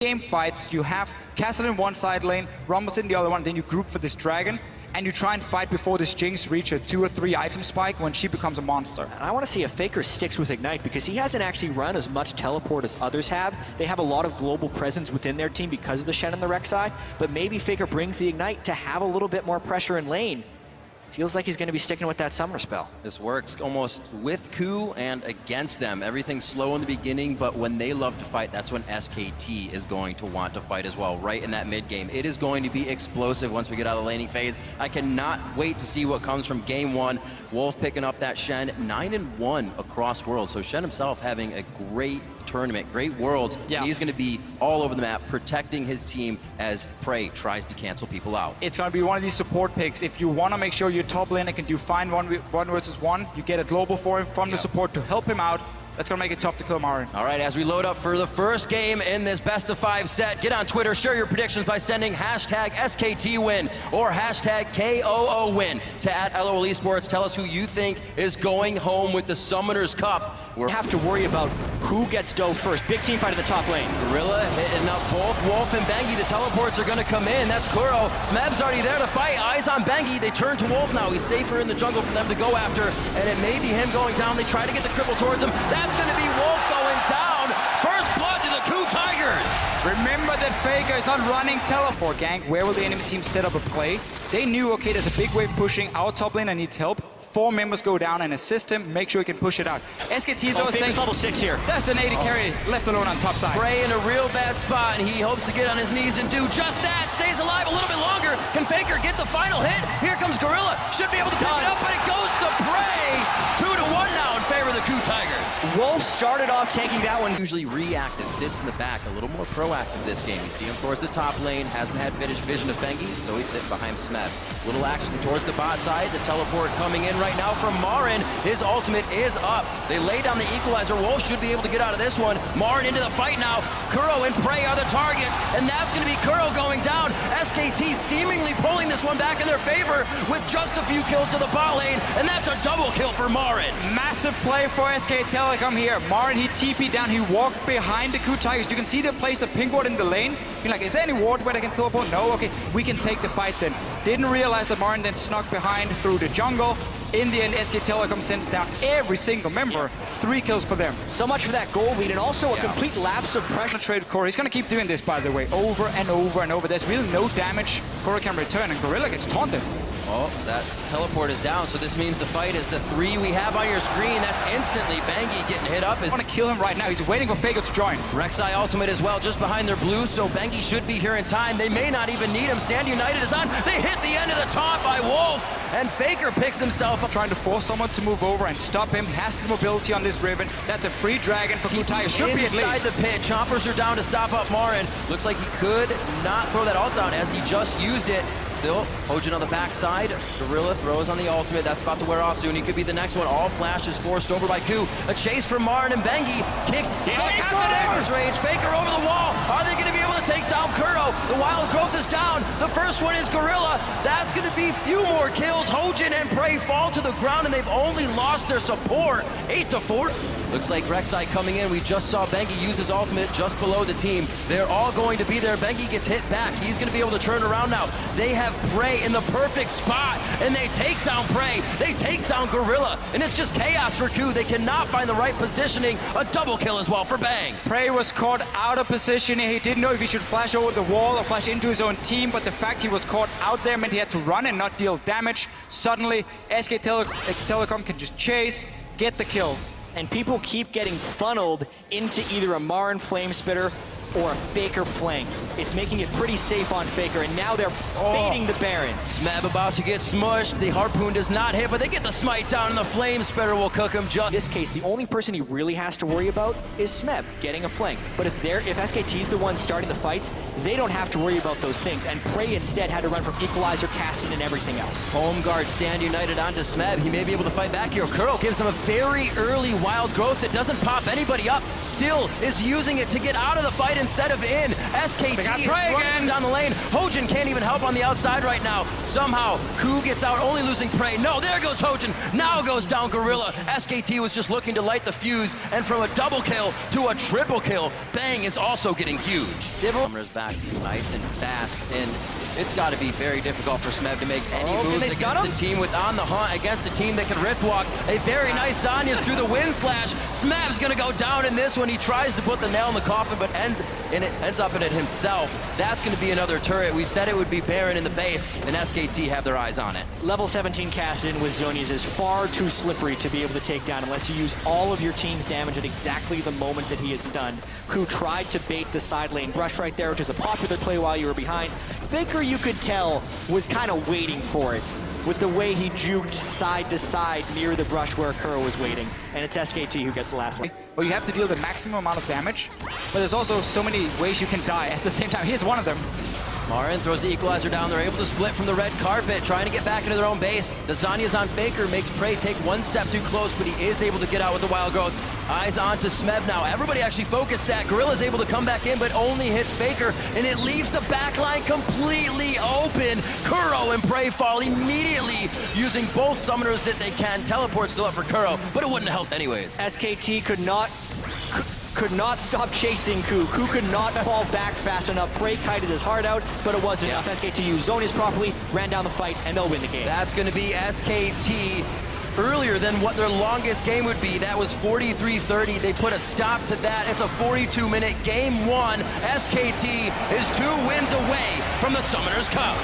Game fights, you have Castle in one side lane, Rumbles in the other one, then you group for this dragon, and you try and fight before this Jinx reach a 2 or 3 item spike when she becomes a monster. And I want to see if Faker sticks with Ignite because he hasn't actually run as much teleport as others have. They have a lot of global presence within their team because of the Shen and the Rek'Sai, but maybe Faker brings the Ignite to have a little bit more pressure in lane. Feels like he's going to be sticking with that summoner spell. This works almost with KOO and against them. Everything's slow in the beginning, but when they love to fight, that's when SKT is going to want to fight as well, right in that mid game. It is going to be explosive once we get out of the laning phase. I cannot wait to see what comes from game one. Wolf picking up that Shen, 9-1 across worlds. So Shen himself having a great tournament, great worlds. Yeah. And he's going to be all over the map, protecting his team as Prey tries to cancel people out. It's going to be one of these support picks. If you want to make sure your top laner can do fine one versus one, you get a global for him from the support to help him out. That's going to make it tough to kill Marin. All right, as we load up for the first game in this best-of-5 set, get on Twitter, share your predictions by sending hashtag SKTWin or hashtag KOOWin to @LOL Esports. Tell us who you think is going home with the Summoners Cup. We have to worry about who gets dough first. Big team fight in the top lane. Gorilla hitting up both Wolf and Bengi. The teleports are going to come in. That's Kuro. Smeb's already there to fight. Eyes on Bengi. They turn to Wolf now. He's safer in the jungle for them to go after, and it may be him going down. They try to get the cripple towards him. That's going to be Wolf going down. First blood to the KOO Tigers. Remember that Faker is not running teleport, gang. Where will the enemy team set up a play? They knew, okay, there's a big wave pushing. Our top laner needs help. 4 members go down and assist him. Make sure he can push it out. SKT though is Faker's level 6 here. That's an 80 carry left alone on top side. Prey in a real bad spot, and he hopes to get on his knees and do just that. Stays alive a little bit longer. Can Faker get the final hit? Here comes Gorilla. Should be able to pick it up, but it goes to Prey. 2-1 now in favor of the KOO Tigers. Wolf started off taking that one. Usually reactive, sits in the back, a little more proactive this game. You see him towards the top lane, hasn't had vision of Bengi, so he's sitting behind Smeb. Little action towards the bot side, the teleport coming in right now from Marin. His ultimate is up. They lay down the equalizer. Wolf should be able to get out of this one. Marin into the fight now. Kuro and Prey are the targets, and that's going to be Kuro going down. SKT seemingly pulling this one back in their favor with just a few kills to the bot lane, and that's a double kill for Marin. Massive play for SK Telecom here. Marin, he TP'd down, he walked behind the KOO Tigers. You can see they placed a pink ward in the lane. You're like, is there any ward where they can teleport? No, okay, we can take the fight then. Didn't realize that Marin then snuck behind through the jungle. In the end, SK Telecom sends down every single member. 3 kills for them. So much for that goal lead, and also a complete lapse of pressure. Trade Core. He's going to keep doing this, by the way, over and over and over. There's really no damage. Core can return, and Gorilla gets taunted. Oh, that teleport is down, so this means the fight is the 3 we have on your screen. That's instantly Bengi getting hit up. I want to kill him right now. He's waiting for Faker to join. Rek'Sai ultimate as well, just behind their blue, so Bengi should be here in time. They may not even need him. Stand United is on. They hit the end of the taunt by Wolf, and Faker picks himself up. Trying to force someone to move over and stop him. Has the mobility on this ribbon. That's a free dragon for KOO Tigers. Should be at least. Inside the pit, chompers are down to stop up Marin. Looks like he could not throw that ult down as he just used it. Still, Hojin on the backside. Gorilla throws on the ultimate. That's about to wear off soon. He could be the next one. All flashes forced over by KOO. A chase from Marin and Bengi. Kicked. Faker's range. Faker over the wall. Are they going to be able to take down Kuro? The wild growth is down. The first one is Gorilla. That's going to be few more kills. Hojin and Prey fall to the ground, and they've only lost their support. 8-4. Looks like Rek'Sai coming in. We just saw Bengi use his ultimate just below the team. They're all going to be there. Bengi gets hit back. He's going to be able to turn around now. They have Prey in the perfect spot, and they take down Prey. They take down Gorilla, and it's just chaos for KOO. They cannot find the right positioning. A double kill as well for Bang. Prey was caught out of position. He didn't know if he should flash over the wall or flash into his own team, but the fact he was caught out there meant he had to run and not deal damage. Suddenly, SK Telecom can just chase, get the kills. And people keep getting funneled into either a Marin Flame Spitter or a Faker flank. It's making it pretty safe on Faker, and now they're baiting the Baron. Smeb about to get smushed. The harpoon does not hit, but they get the smite down, and the flame spitter will cook him just. In this case, the only person he really has to worry about is Smeb getting a flank. But if SKT's the one starting the fights, they don't have to worry about those things, and Prey instead had to run from Equalizer, casting, and everything else. Home guard Stand United onto Smeb. He may be able to fight back here. Kuro gives him a very early wild growth that doesn't pop anybody up. Still is using it to get out of the fight instead of in. SKT They got is Prey running again. down the lane. Hojin can't even help on the outside right now. Somehow, KOO gets out, only losing Prey. No, there goes Hojin. Now goes down Gorilla. SKT was just looking to light the fuse, and from a double kill to a triple kill, Bang is also getting huge. Summoner's back nice and fast, and it's got to be very difficult for Smev to make any moves against the team with On the Hunt, against the team that can rift walk. A very nice Zanya's through the wind slash. Smev's gonna go down in this one. He tries to put the nail in the coffin, but ends up in it himself. That's gonna be another turret. We said it would be Baron in the base, and SKT have their eyes on it. Level 17 cast in with Zonies is far too slippery to be able to take down unless you use all of your team's damage at exactly the moment that he is stunned. KOO tried to bait the side lane brush right there, which is a popular play while you were behind. Faker, you could tell, was kind of waiting for it with the way he juked side to side near the brush where KOO was waiting. And it's SKT who gets the last one. Well, you have to deal the maximum amount of damage, but there's also so many ways you can die at the same time. Here's one of them. Marin throws the equalizer down. They're able to split from the red carpet, trying to get back into their own base. The Zanya's on Faker, makes Prey take one step too close, but he is able to get out with the wild growth. Eyes on to Smev now. Everybody actually focused that. Gorilla's able to come back in, but only hits Faker, and it leaves the backline completely open. KOO and Prey fall immediately, using both summoners that they can. Teleport still up for KOO, but it wouldn't have helped anyways. SKT could not stop chasing KOO. KOO could not fall back fast enough. Prey kited his heart out, but it wasn't enough. SKT used Zonies properly, ran down the fight, and they'll win the game. That's going to be SKT earlier than what their longest game would be. That was 43-30. They put a stop to that. It's a 42-minute game one. SKT is 2 wins away from the Summoners Cup.